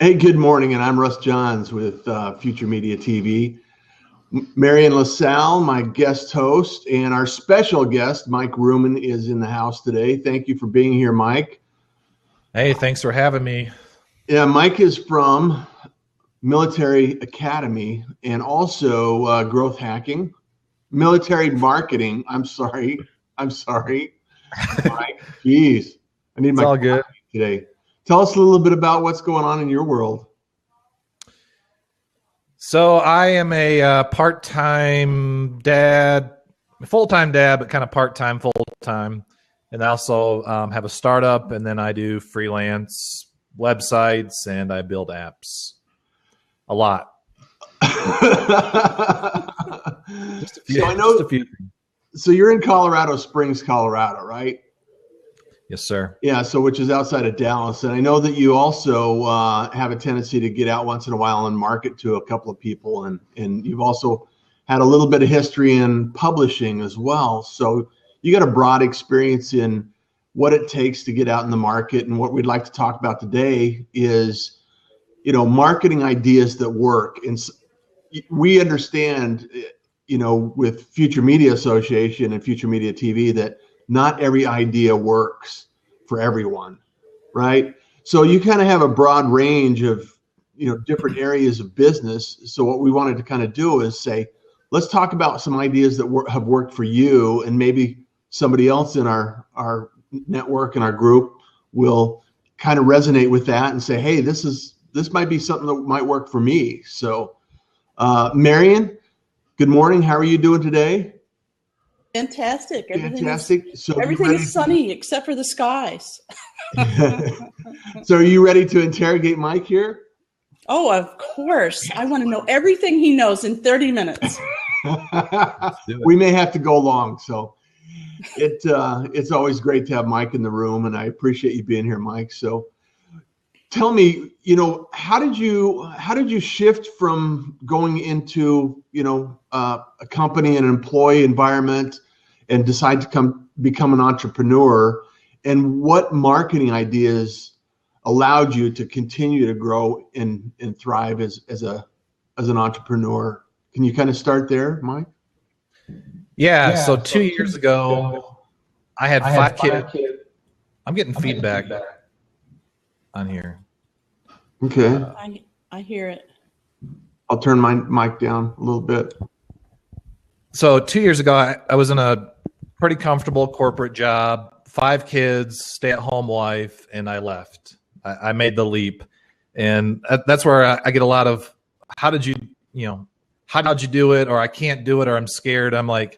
Hey, good morning, and I'm Russ Johns with Future Media TV. Marion LaSalle, my guest host, and our special guest, Mike Ruman, is in the house today. Thank you for being here, Mike. Hey, thanks for having me. Yeah, Mike is from Military Academy and also growth hacking, military marketing. I'm sorry, Mike. Jeez, I need It's my all good. coffee today. Tell us a little bit about what's going on in your world. So I am a part-time dad, full-time dad, but kind of part-time, full-time. And I also have a startup, and then I do freelance websites, and I build apps. A lot. Just a few. So I know. Just a few. So you're in Colorado Springs, Colorado, right? Yes, sir. Yeah, so which is outside of Dallas. And I know that you also have a tendency to get out once in a while and market to a couple of people. And you've also had a little bit of history in publishing as well. So you got a broad experience in what it takes to get out in the market. And what we'd like to talk about today is, marketing ideas that work. And we understand, with Future Media Association and Future Media TV that not every idea works for everyone, right? So you kind of have a broad range of, different areas of business. So what we wanted to kind of do is say, let's talk about some ideas that have worked for you, and maybe somebody else in our network and our group will kind of resonate with that and say, hey, this might be something that might work for me. So, Marion, good morning. How are you doing today? Fantastic. Fantastic. So everything is sunny except for the skies. So are you ready to interrogate Mike here? Oh, of course. I want to know everything he knows in 30 minutes. We may have to go long. So it's always great to have Mike in the room, and I appreciate you being here, Mike. So tell me, how did you shift from going into, a company and an employee environment and decide to become an entrepreneur, and what marketing ideas allowed you to continue to grow and thrive as an entrepreneur? Can you kind of start there, Mike? Yeah. So 2 years ago, I had five kids. I'm getting feedback on here. Okay. I hear it. I'll turn my mic down a little bit. So 2 years ago, I was in a pretty comfortable corporate job, 5 kids, stay-at-home wife, and I left. I made the leap. And that's where I get a lot of, how did you do it? Or I can't do it, or I'm scared. I'm like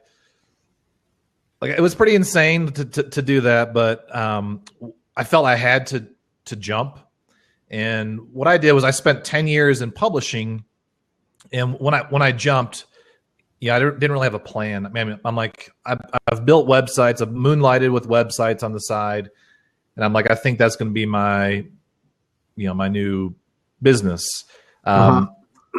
it was pretty insane to do that. But I felt I had to jump. And what I did was I spent 10 years in publishing. And when I jumped, I didn't really have a plan. I mean, I'm like, I've built websites. I've moonlighted with websites on the side. And I'm like, I think that's going to be my new business. And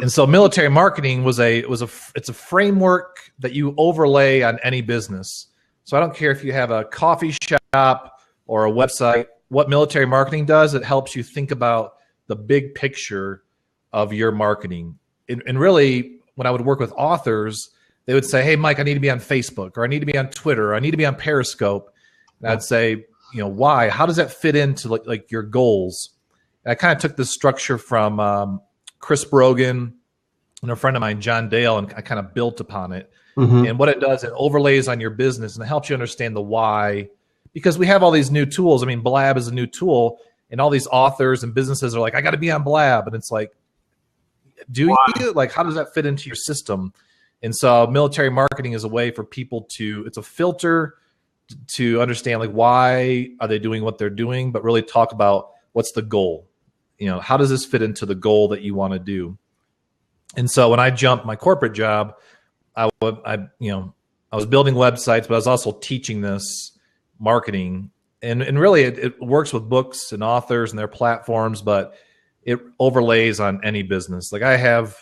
so military marketing it's a framework that you overlay on any business. So I don't care if you have a coffee shop or a website. What military marketing does, it helps you think about the big picture of your marketing. And really, when I would work with authors, they would say, hey, Mike, I need to be on Facebook, or I need to be on Twitter, or I need to be on Periscope. And I'd say, why? How does that fit into like your goals? And I kind of took this structure from Chris Brogan and a friend of mine, John Dale, and I kind of built upon it. Mm-hmm. And what it does, it overlays on your business, and it helps you understand the why. Because we have all these new tools. I mean, Blab is a new tool, and all these authors and businesses are like, I got to be on Blab. And it's like, do you? Like, how does that fit into your system? And so military marketing is a way for people it's a filter to understand, like, why are they doing what they're doing, but really talk about what's the goal. How does this fit into the goal that you want to do? And so when I jumped my corporate job, I was building websites, but I was also teaching this marketing, and really it works with books and authors and their platforms, but it overlays on any business. Like I have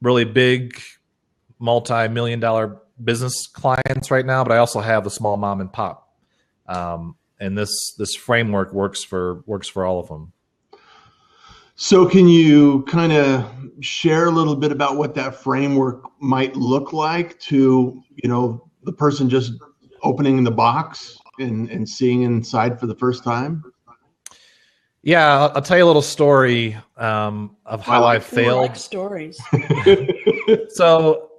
really big multi-million-dollar business clients right now, but I also have a small mom and pop, and this framework works for all of them. So can you kind of share a little bit about what that framework might look like to, the person just opening the box and seeing inside for the first time? Yeah, I'll tell you a little story of how I failed. Stories. So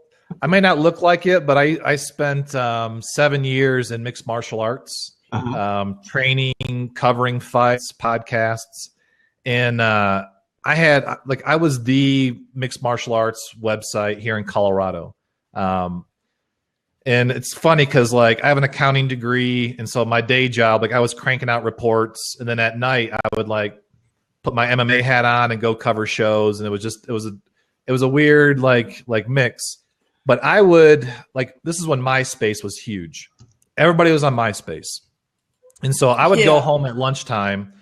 I may not look like it, but I spent 7 years in mixed martial arts, training, covering fights, podcasts. And I was the mixed martial arts website here in Colorado. And it's funny because I have an accounting degree. And so my day job, I was cranking out reports. And then at night I would put my MMA hat on and go cover shows. And it was a weird mix. But I would this is when MySpace was huge. Everybody was on MySpace. And so I would go home at lunchtime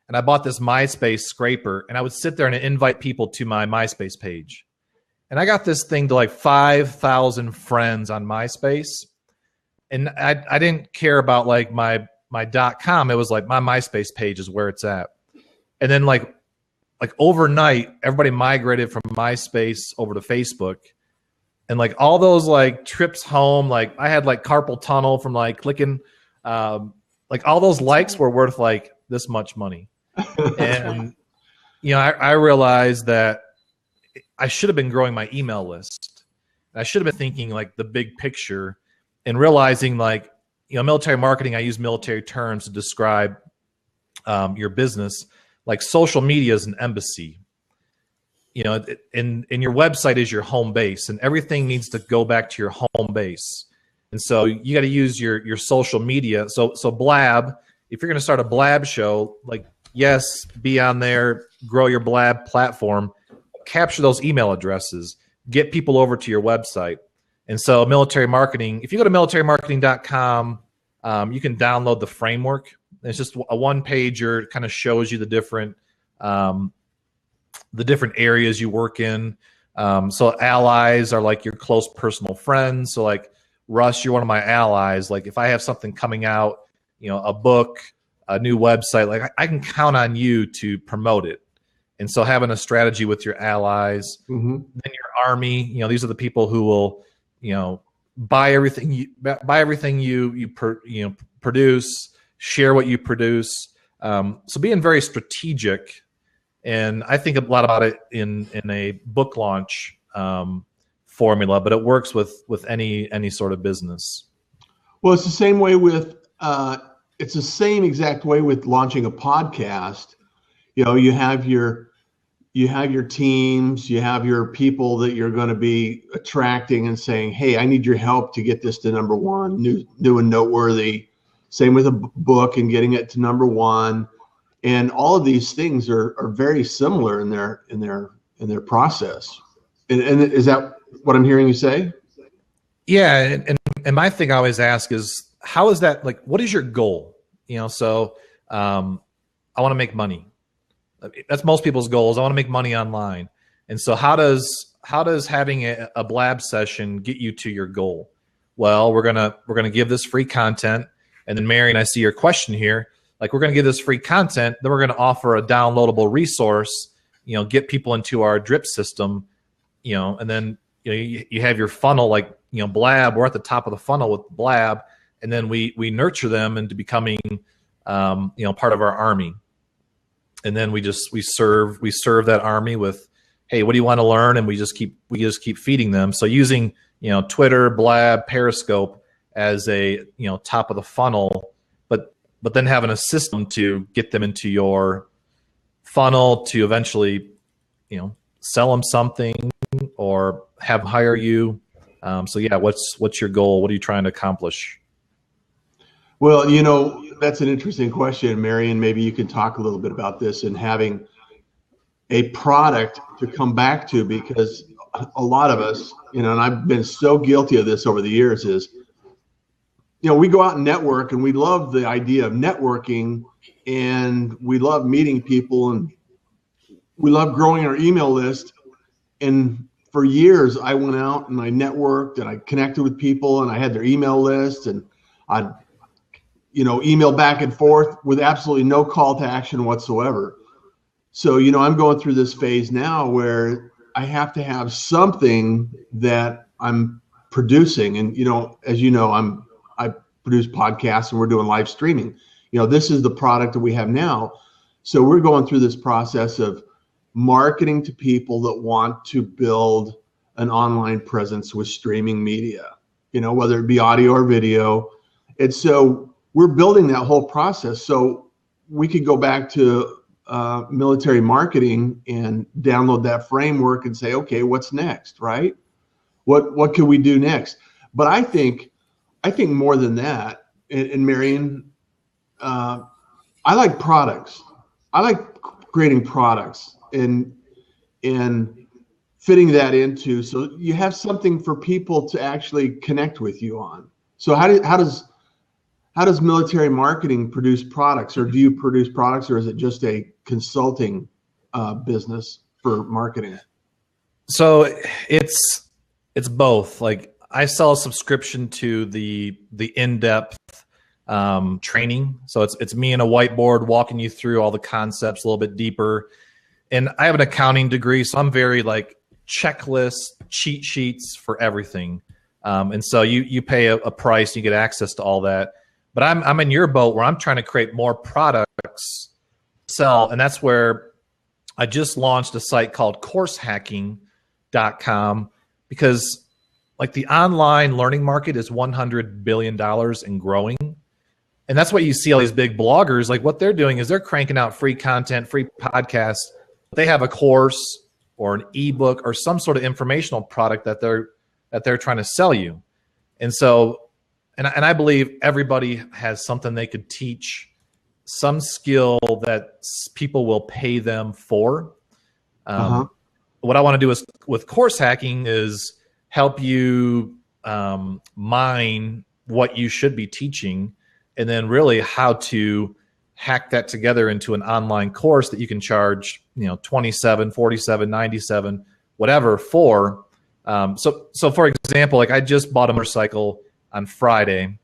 and I bought this MySpace scraper and I would sit there and invite people to my MySpace page. And I got this thing to 5,000 friends on MySpace. And I didn't care about my .com. It was my MySpace page is where it's at. And then overnight, everybody migrated from MySpace over to Facebook. And all those trips home, I had carpal tunnel from clicking, all those likes were worth this much money. And, I realized that I should have been growing my email list. I should have been thinking the big picture and realizing military marketing, I use military terms to describe your business. Social media is an embassy. And your website is your home base, and everything needs to go back to your home base. And so you got to use your social media. So Blab, if you're going to start a Blab show, yes, be on there, grow your Blab platform, capture those email addresses, get people over to your website. And so military marketing, if you go to militarymarketing.com, you can download the framework. It's just a one pager, kind of shows you the different areas you work in. So allies are your close personal friends. So Russ, you're one of my allies. If I have something coming out, a book, a new website, I can count on you to promote it. And so having a strategy with your allies, then your army, these are the people who will, buy everything you produce, share what you produce. So being very strategic. And I think a lot about it in a book launch formula, but it works with any sort of business. Well, it's the same way with it's the same exact way with launching a podcast. You have your teams, you have your people that you're going to be attracting and saying, hey, I need your help to get this to number one, new and noteworthy. Same with a book and getting it to number one. And all of these things are very similar in their process. And is that what I'm hearing you say? Yeah. And my thing I always ask is, how is that, what is your goal? So I want to make money. That's most people's goals. I want to make money online. And so how does having a Blab session get you to your goal? Well, we're going to give this free content. And then Marion, I see your question here. We're going to give this free content, then we're going to offer a downloadable resource, get people into our drip system, and then you have your funnel, Blab, we're at the top of the funnel with Blab, and then we nurture them into becoming, part of our army. And then we serve that army with, hey, what do you want to learn? And we just keep feeding them. So using, Twitter, Blab, Periscope as a, top of the funnel, but then having a system to get them into your funnel to eventually, sell them something or have them hire you. So yeah, what's your goal? What are you trying to accomplish? Well, that's an interesting question, Marion. Maybe you can talk a little bit about this and having a product to come back to, because a lot of us, and I've been so guilty of this over the years, is we go out and network, and we love the idea of networking, and we love meeting people, and we love growing our email list. And for years, I went out and I networked and I connected with people, and I had their email list, and I'd, email back and forth with absolutely no call to action whatsoever. So, you know, I'm going through this phase now where I have to have something that I'm producing. And, you know, as you know, I produce podcasts and we're doing live streaming. You know, this is the product that we have now. So we're going through this process of marketing to people that want to build an online presence with streaming media, you know, whether it be audio or video. And so we're building that whole process. So we could go back to military marketing and download that framework and say, okay, what's next, right? What can we do next? But I think more than that, and Marion, I like products. I like creating products and fitting that into, so you have something for people to actually connect with you on. So how does military marketing produce products, or do you produce products, or is it just a consulting business for marketing? So it's both. Like I sell a subscription to the in-depth training. So it's me and a whiteboard walking you through all the concepts a little bit deeper. And I have an accounting degree, so I'm very like checklist, cheat sheets for everything. And so you pay a price, you get access to all that. But I'm in your boat where I'm trying to create more products to sell. And that's where I just launched a site called CourseHacking.com, because like the online learning market is $100 billion and growing. And that's what you see all these big bloggers, like what they're doing is they're cranking out free content, free podcasts. They have a course or an ebook or some sort of informational product that they're trying to sell you. And so, and I believe everybody has something they could teach, some skill that people will pay them for. What I want to do is with course hacking is help you mine what you should be teaching, and then really how to hack that together into an online course that you can charge, you know, $27, $47, $97, whatever for. So for example, like I just bought a motorcycle on Friday,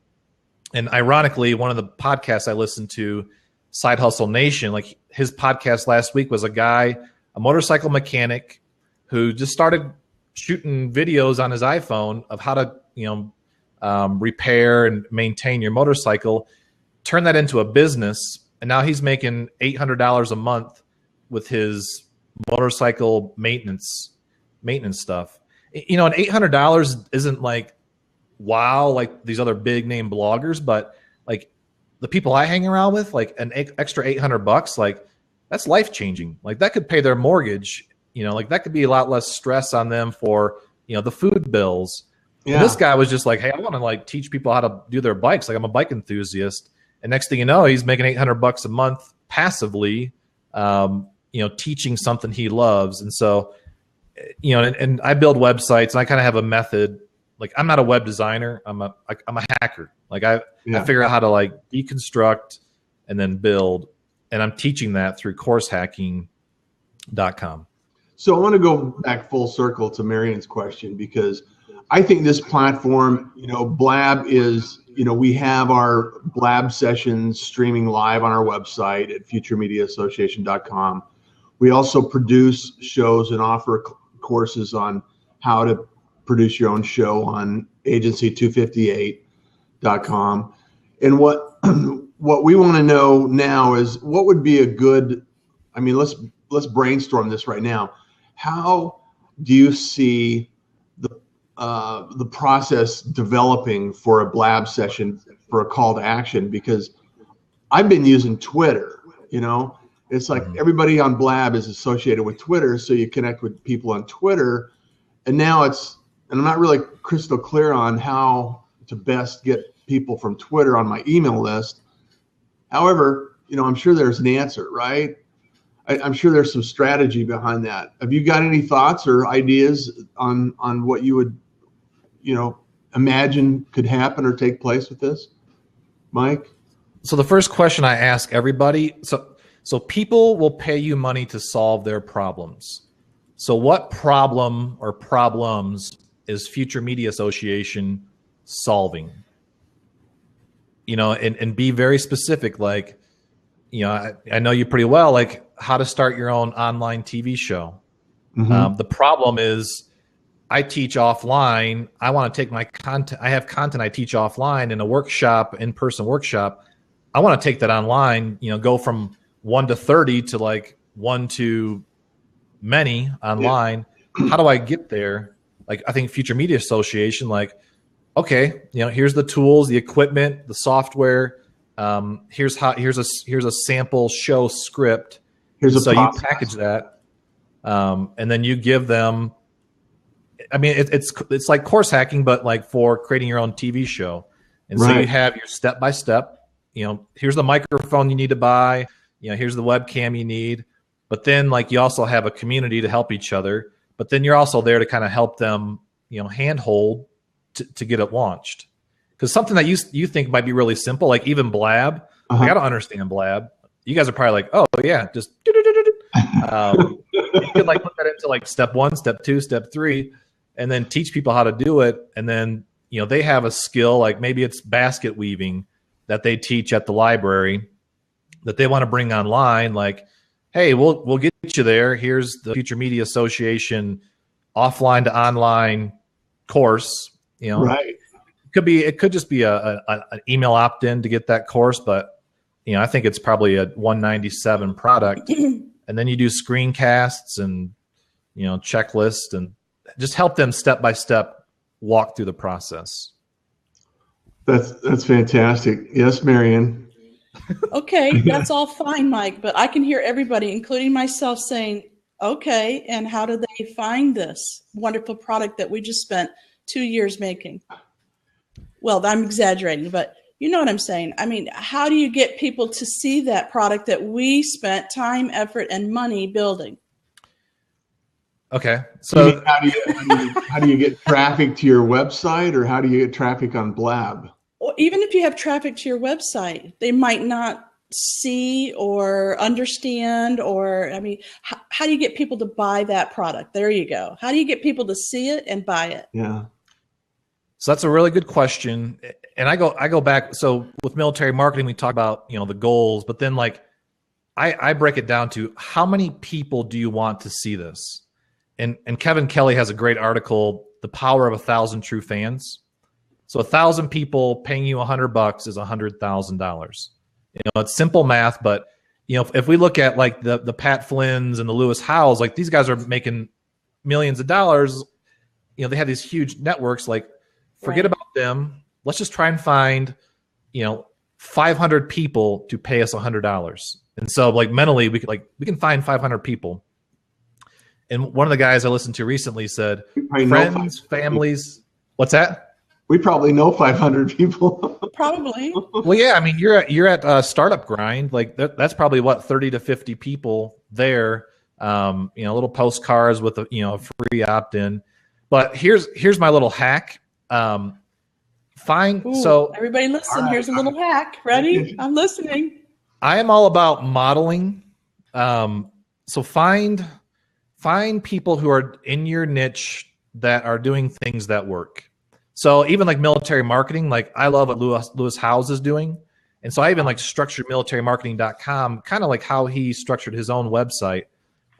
and ironically, one of the podcasts I listened to, Side Hustle Nation, like his podcast last week was a motorcycle mechanic who just started shooting videos on his iPhone of how to, you know, repair and maintain your motorcycle, turn that into a business. And now he's making $800 a month with his motorcycle maintenance stuff. You know, and $800 isn't like, wow, like these other big name bloggers, but like the people I hang around with, like an extra $800, like that's life changing. Like that could pay their mortgage, you know, like that could be a lot less stress on them for, you know, the food bills. Yeah. And this guy was just like, hey, I want to like teach people how to do their bikes. Like I'm a bike enthusiast. And next thing you know, he's making $800 a month passively, you know, teaching something he loves. And so, you know, and I build websites, and I kind of have a method. Like I'm not a web designer. I'm a hacker. Like I figure out how to like deconstruct and then build. And I'm teaching that through CourseHacking.com. So I want to go back full circle to Marion's question, because I think this platform, you know, Blab is, you know, we have our Blab sessions streaming live on our website at futuremediaassociation.com. We also produce shows and offer courses on how to produce your own show on agency258.com. And what we want to know now is what would be a good, I mean, let's brainstorm this right now. How do you see the process developing for a Blab session, for a call to action? Because I've been using Twitter, you know, it's like everybody on Blab is associated with Twitter. So you connect with people on Twitter, and now and I'm not really crystal clear on how to best get people from Twitter on my email list. However, you know, I'm sure there's an answer, right? I'm sure there's some strategy behind that. Have you got any thoughts or ideas on what you would, you know, imagine could happen or take place with this, Mike? So the first question I ask everybody, so people will pay you money to solve their problems. So what problem or problems is Future Media Association solving? You know, and be very specific. Like, you know, I know you pretty well. Like, how to start your own online TV show. Mm-hmm. The problem is I teach offline. I want to take my content. I have content I teach offline in a workshop, in-person workshop. I want to take that online, go from 1 to 30 to like 1 to many online. Yeah. How do I get there? Like, I think Future Media Association, like, okay, here's the tools, the equipment, the software. Here's a sample show script. Here's a you package that, and then you give them. I mean, it's like course hacking, but like for creating your own TV show. And so you have your step by step. Here's the microphone you need to buy. Here's the webcam you need. But then, like, you also have a community to help each other. But then you're also there to kind of help them, handhold to get it launched. Because something that you think might be really simple, like even Blab, like, I don't understand Blab. You guys are probably like, oh yeah, just you can like put that into like step 1, step 2, step 3, and then teach people how to do it. And then they have a skill, like maybe it's basket weaving that they teach at the library that they want to bring online. Like, hey, we'll get you there. Here's the Future Media Association offline to online course. Right. It could just be an email opt-in to get that course, but I think it's probably a $197 product. And then you do screencasts and checklists and just help them step by step walk through the process. That's fantastic. Yes, Marion. Okay, that's all fine, Mike, but I can hear everybody, including myself, saying, okay, and how do they find this wonderful product that we just spent 2 years making? Well, I'm exaggerating, but you know what I'm saying. I mean, how do you get people to see that product that we spent time, effort, and money building? Okay, so how do you get traffic to your website, or how do you get traffic on Blab? Well, even if you have traffic to your website, they might not see or understand, or, I mean, how do you get people to buy that product? There you go. How do you get people to see it and buy it? Yeah. So that's a really good question. And I go back. So with military marketing, we talk about, the goals, but then like I break it down to how many people do you want to see this? And Kevin Kelly has a great article, The Power of 1,000 True Fans. So 1,000 people paying you $100 is $100,000. It's simple math, but if we look at like the Pat Flynn's and the Lewis Howes, like these guys are making millions of dollars. They have these huge networks. Like, forget about them. Let's just try and find, 500 people to pay us $100. And so, like, mentally, we can find 500 people. And one of the guys I listened to recently said, friends, families. What's that? We probably know 500 people. Probably. Well, yeah. I mean, you're at Startup Grind. Like that's probably what 30 to 50 people there. Little postcards with a free opt-in. But here's my little hack. So everybody listen. Here's a little hack. Ready? I'm listening. I am all about modeling. So find people who are in your niche that are doing things that work. So even like military marketing, like I love what Lewis Howes is doing. And so I even like structuredmilitarymarketing.com, kind of like how he structured his own website.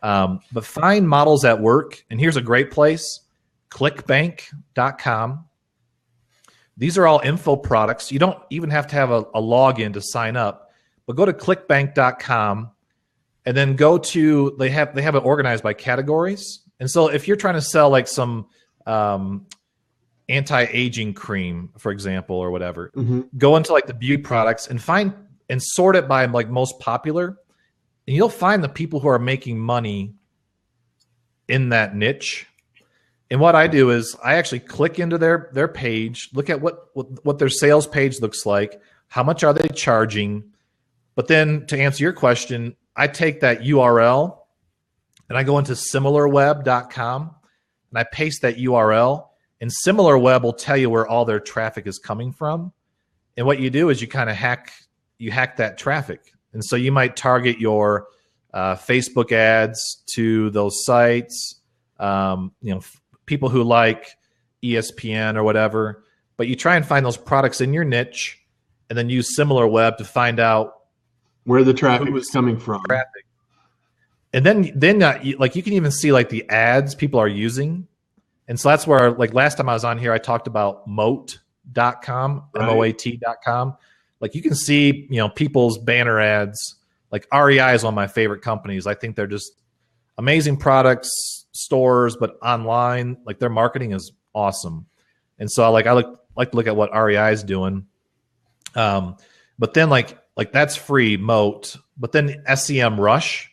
But find models that work. And here's a great place, clickbank.com. These are all info products. You don't even have to have a login to sign up, but go to clickbank.com and then go to, they have it organized by categories. And so if you're trying to sell like some anti-aging cream, for example, or whatever, go into like the beauty products and find and sort it by like most popular. And you'll find the people who are making money in that niche. And what I do is I actually click into their page, look at what their sales page looks like, how much are they charging. But then to answer your question, I take that URL and I go into similarweb.com and I paste that URL, and SimilarWeb will tell you where all their traffic is coming from. And what you do is you kind of hack that traffic. And so you might target your Facebook ads to those sites, people who like ESPN or whatever, but you try and find those products in your niche and then use SimilarWeb to find out where the traffic is coming from. and then like you can even see like the ads people are using. And so that's where, like last time I was on here, I talked about moat.com, Right. MOAT.com. Like you can see, people's banner ads. Like REI is one of my favorite companies. I think they're just amazing products, stores, but online, like their marketing is awesome. And so like I like to look at what REI is doing. But then like that's free, Moat. But then SEM Rush,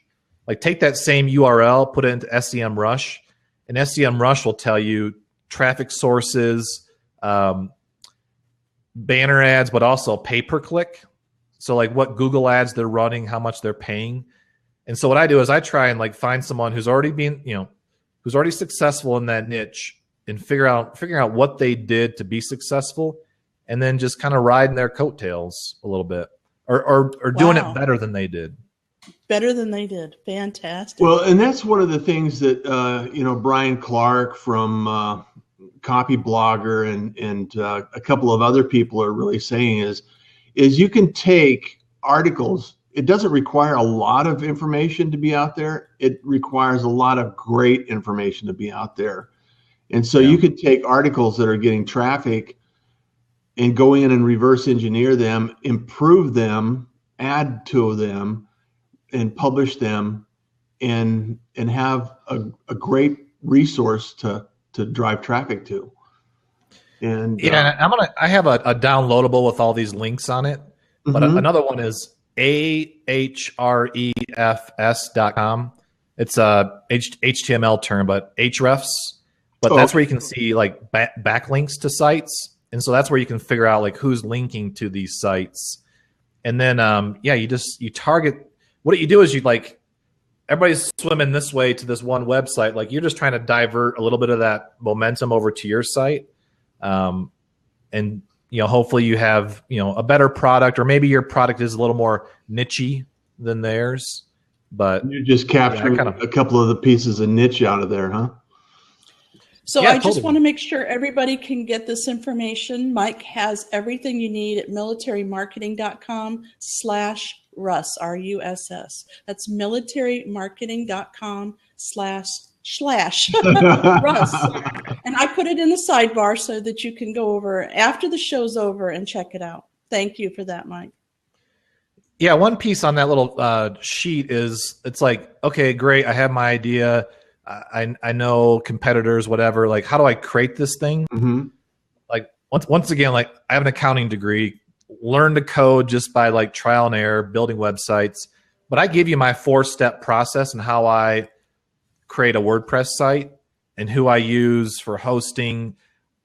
like take that same URL, put it into SEM Rush. And SEM Rush will tell you traffic sources, banner ads, but also pay-per-click. So like what Google ads they're running, how much they're paying. And so what I do is I try and like find someone who's already been, who's already successful in that niche and figuring out what they did to be successful, and then just kind of riding their coattails a little bit or doing it better than they did. Better than they did. Fantastic. Well, and that's one of the things that Brian Clark from Copy Blogger and a couple of other people are really saying is you can take articles. It doesn't require a lot of information to be out there. It requires a lot of great information to be out there. And so you could take articles that are getting traffic and go in and reverse engineer them, improve them, add to them, and publish them, and have a great resource to drive traffic to. And I have a downloadable with all these links on it. But another one is ahrefs.com. It's a HTML term, but Hrefs. But that's where you can see like backlinks to sites. And so that's where you can figure out like who's linking to these sites. And then, you target. What you do is you like, everybody's swimming this way to this one website. Like you're just trying to divert a little bit of that momentum over to your site. And hopefully you have, a better product, or maybe your product is a little more niche-y than theirs. But you're just capturing a couple of the pieces of niche out of there, huh? So I just want to make sure everybody can get this information. Mike has everything you need at militarymarketing.com/Russ, RUSS. That's militarymarketing.com/Russ. And I put it in the sidebar so that you can go over after the show's over and check it out. Thank you for that, Mike. Yeah, one piece on that little sheet is, it's like, okay, great, I have my idea. I know competitors, whatever. Like, how do I create this thing? Mm-hmm. Like once again, like I have an accounting degree, learned to code just by like trial and error, building websites. But I give you my 4-step process and how I create a WordPress site and who I use for hosting,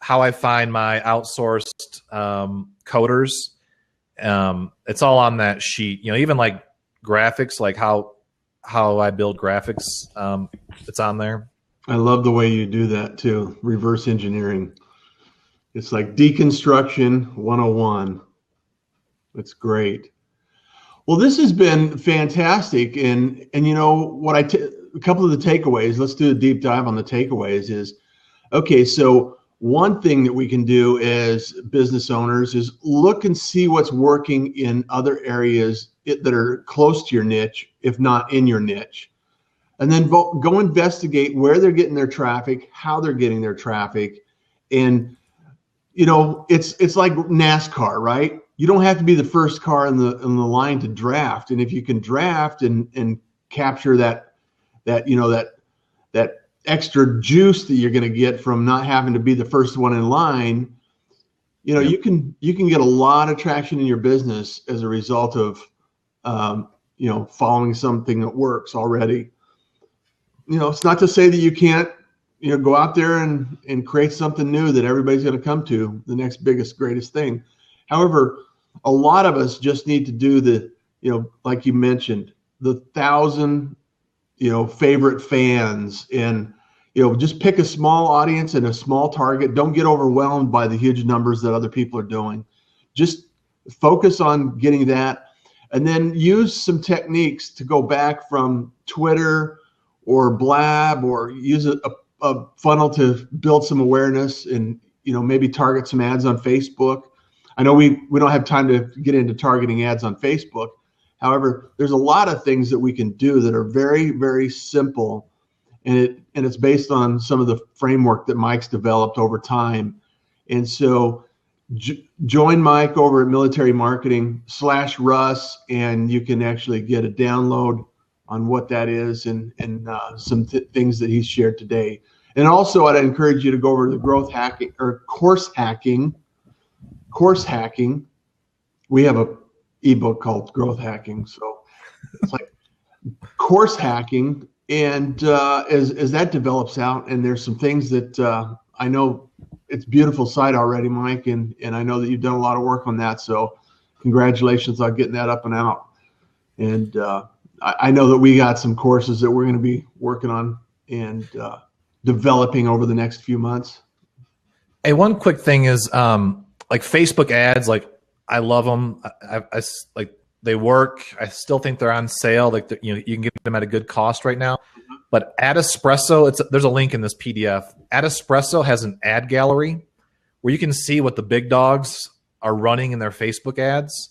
how I find my outsourced coders. It's all on that sheet. Even like graphics, like how I build graphics, it's on there. I love the way you do that too. Reverse engineering. It's like deconstruction 101. It's great. Well, this has been fantastic. And what a couple of the takeaways, let's do a deep dive on the takeaways is, okay, so one thing that we can do as business owners is look and see what's working in other areas that are close to your niche, if not in your niche. And then go investigate where they're getting their traffic, how they're getting their traffic. And, it's like NASCAR, right? You don't have to be the first car in the line to draft. And if you can draft and capture that extra juice that you're going to get from not having to be the first one in line, you can get a lot of traction in your business as a result of following something that works already. It's not to say that you can't go out there and create something new that everybody's going to come to, the next biggest, greatest thing. However, a lot of us just need to do the, like you mentioned, the 1,000 favorite fans, and just pick a small audience and a small target. Don't get overwhelmed by the huge numbers that other people are doing. Just focus on getting that, and then use some techniques to go back from Twitter or Blab, or use a funnel to build some awareness, and maybe target some ads on Facebook. I know we don't have time to get into targeting ads on Facebook. However, there's a lot of things that we can do that are very, very simple, and it's based on some of the framework that Mike's developed over time. And so join Mike over at Military Marketing /Russ, and you can actually get a download on what that is and some things that he's shared today. And also, I'd encourage you to go over to the growth hacking or course hacking. We have a ebook called Growth Hacking, so it's like course hacking. And as that develops out, and there's some things that I know it's beautiful site already, Mike, and I know that you've done a lot of work on that. So congratulations on getting that up and out. And I know that we got some courses that we're going to be working on and developing over the next few months. Hey, one quick thing is like Facebook ads, like I love them. I like they work. I still think they're on sale. Like you can get them at a good cost right now. But Ad Espresso, there's a link in this PDF. Ad Espresso has an ad gallery where you can see what the big dogs are running in their Facebook ads.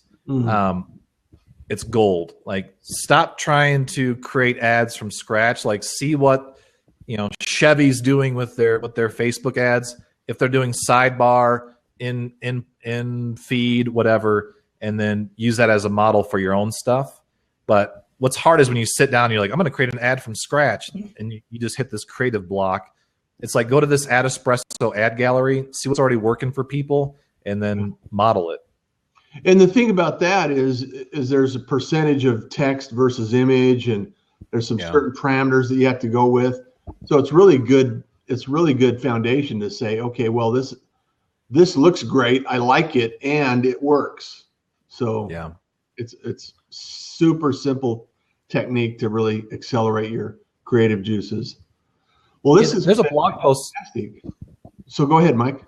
It's gold. Like, stop trying to create ads from scratch. Like, see what Chevy's doing with their Facebook ads. If they're doing sidebar in feed, whatever, and then use that as a model for your own stuff. But what's hard is when you sit down and you're like, I'm going to create an ad from scratch, and you just hit this creative block. It's like, go to this Ad Espresso ad gallery, see what's already working for people, and then model it. And the thing about that is there's a percentage of text versus image, and there's some certain parameters that you have to go with. So it's really good. It's really good foundation to say, okay, well, this looks great. I like it, and it works. So yeah, it's super simple technique to really accelerate your creative juices. Well, there's a blog post. Fantastic. So go ahead, Mike.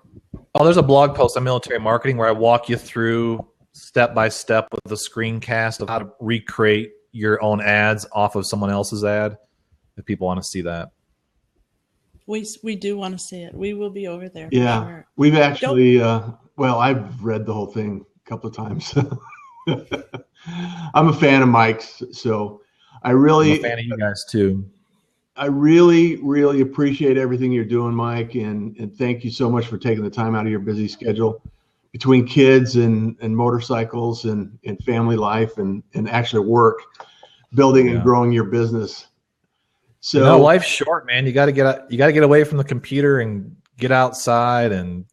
Oh, there's a blog post on Military Marketing where I walk you through step by step with a screencast of how to recreate your own ads off of someone else's ad. If people want to see that, we do want to see it. We will be over there. Yeah, for sure. We've actually. Well, I've read the whole thing a couple of times. I'm a fan of Mike's, so I'm a fan of you guys too. I really, really appreciate everything you're doing, Mike, and thank you so much for taking the time out of your busy schedule between kids and motorcycles and family life and actually work, building and growing your business. So life's short, man. You got to get away from the computer and get outside and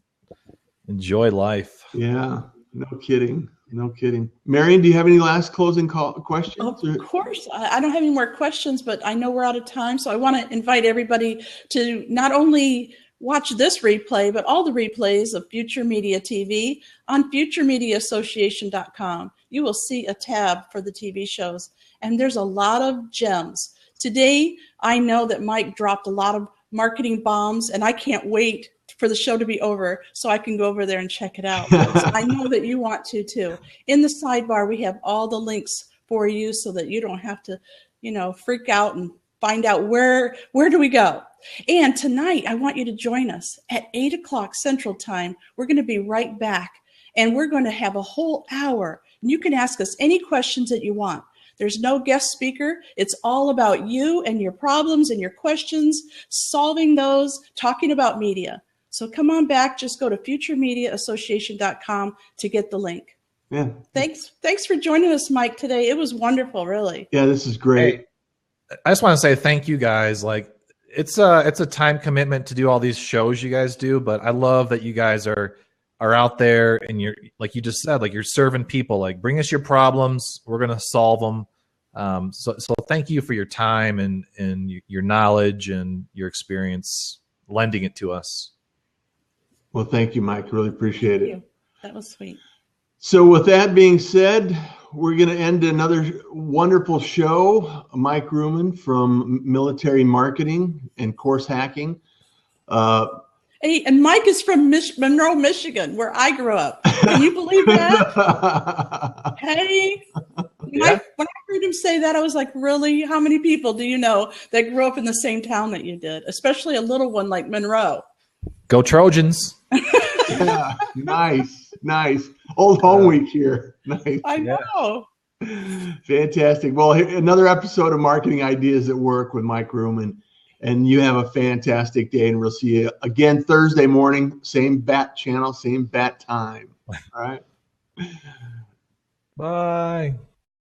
enjoy life. Yeah, no kidding. No kidding. Marion, do you have any last closing questions? Of course. I don't have any more questions, but I know we're out of time. So I want to invite everybody to not only watch this replay, but all the replays of Future Media TV on futuremediaassociation.com. You will see a tab for the TV shows, and there's a lot of gems. Today, I know that Mike dropped a lot of marketing bombs, and I can't wait for the show to be over so I can go over there and check it out. So I know that you want to too. In the sidebar, we have all the links for you so that you don't have to, freak out and find out where do we go. And tonight, I want you to join us at 8:00 Central Time. We're going to be right back, and we're going to have a whole hour. And you can ask us any questions that you want. There's no guest speaker. It's all about you and your problems and your questions, solving those, talking about media. So come on back. Just go to futuremediaassociation.com to get the link. Yeah. Thanks for joining us, Mike, today. It was wonderful, really. Yeah, this is great. Hey, I just want to say thank you guys. Like, it's a time commitment to do all these shows you guys do, but I love that you guys are out there and you're, like you just said, like, you're serving people. Like, bring us your problems. We're going to solve them. So thank you for your time and your knowledge and your experience lending it to us. Well, thank you, Mike. Really appreciate it. Thank you. That was sweet. So with that being said, we're going to end another wonderful show. Mike Ruman from Military Marketing and Course Hacking. Hey, and Mike is from Monroe, Michigan, where I grew up. Can you believe that? Hey, when I heard him say that, I was like, really? How many people do you know that grew up in the same town that you did, especially a little one like Monroe? Go Trojans. Yeah, nice. Old home week here. Nice. I know. Fantastic. Well, another episode of Marketing Ideas at Work with Mike Ruman. And you have a fantastic day. And we'll see you again Thursday morning, same bat channel, same bat time. All right. Bye.